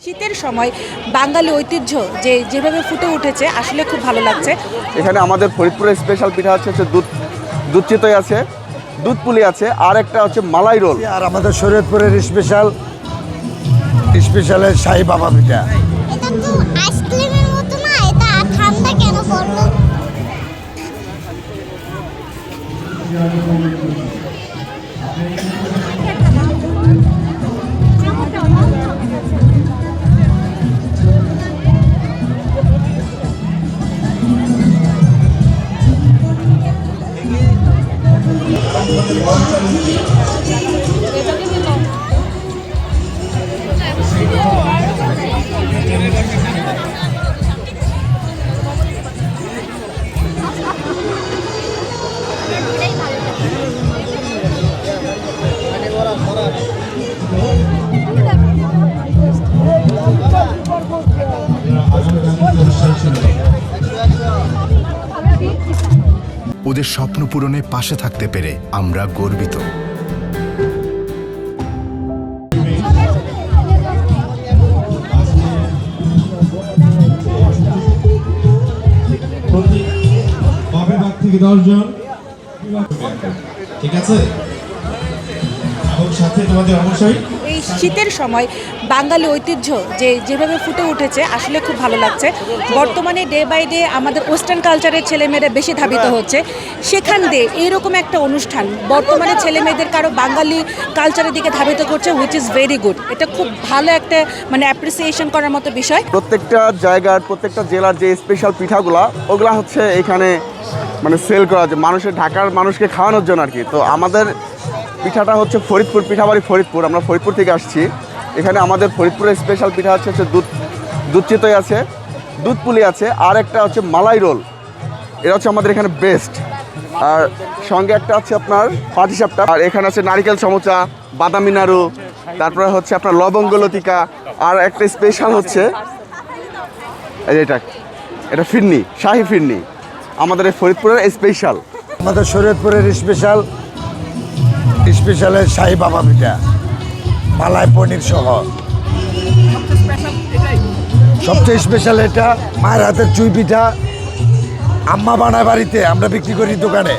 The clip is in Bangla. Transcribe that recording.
শীতের সময় বাঙালি ঐতিহ্য যেভাবে ফুটে উঠেছে আসলে খুব ভালো লাগছে। এখানে আমাদের ফরিদপুরের স্পেশাল পিঠা হচ্ছে দুধ চিতই আছে, দুধ পুলি আছে, আর একটা হচ্ছে মালাই রোল। আর আমাদের শরীয়তপুরের স্পেশালের শাহী বাবা পিঠা। এটা তো আইসক্রিমের মতো না, এটা ঠান্ডা কেন বললো? ওদের স্বপ্ন পূরণে পাশে থাকতে পেরে আমরা গর্বিত। থেকে 10 জন, ঠিক আছে? এবং সাথে তোমাদের অবশ্যই এই শীতের সময় বাঙালি ঐতিহ্য যেভাবে ফুটে উঠেছে আসলে খুব ভালো লাগছে। বর্তমানে ডে বাই ডে আমাদের ওয়েস্টার্ন কালচারের ছেলেমেয়েরা বেশি ধাবিত হচ্ছে, সেখান দিয়ে এইরকম একটা অনুষ্ঠান বর্তমানে ছেলেমেয়েদের কারো বাঙালি কালচারের দিকে ধাবিত করছে, হুইচ ইজ ভেরি গুড। এটা খুব ভালো একটা অ্যাপ্রিসিয়েশন করার মতো বিষয়। প্রত্যেকটা জায়গার প্রত্যেকটা জেলার যে স্পেশাল পিঠাগুলা ওগুলা হচ্ছে এখানে সেল করা যায় মানুষের, ঢাকার মানুষকে খাওয়ানোর জন্য আর কি। তো আমাদের পিঠাটা হচ্ছে ফরিদপুর, পিঠাবাড়ি ফরিদপুর, আমরা ফরিদপুর থেকে আসছি। এখানে আমাদের ফরিদপুরের স্পেশাল পিঠা হচ্ছে দুধ চিতই আছে, দুধ পুলি আছে, আর একটা হচ্ছে মালাই রোল। এটা হচ্ছে আমাদের এখানে বেস্ট। আর সঙ্গে একটা আছে আপনার পাটিসাপটা, আর এখানে আছে নারিকেল সমোচা, বাদামি নাড়ু, তারপরে হচ্ছে আপনার লবঙ্গ লতিকা, আর একটা স্পেশাল হচ্ছে এটা ফিরনি, শাহী ফিরনি, আমাদের এই ফরিদপুরের স্পেশাল। আমাদের শরীয়তপুরের স্পেশালের শাহী বাবা পিঠা, মালাই পনির সহ। সবচেয়ে স্পেশাল এটা মায়ের হাতের চুই পিঠা, আম্মা বানায় বাড়িতে, আমরা বিক্রি করি দোকানে।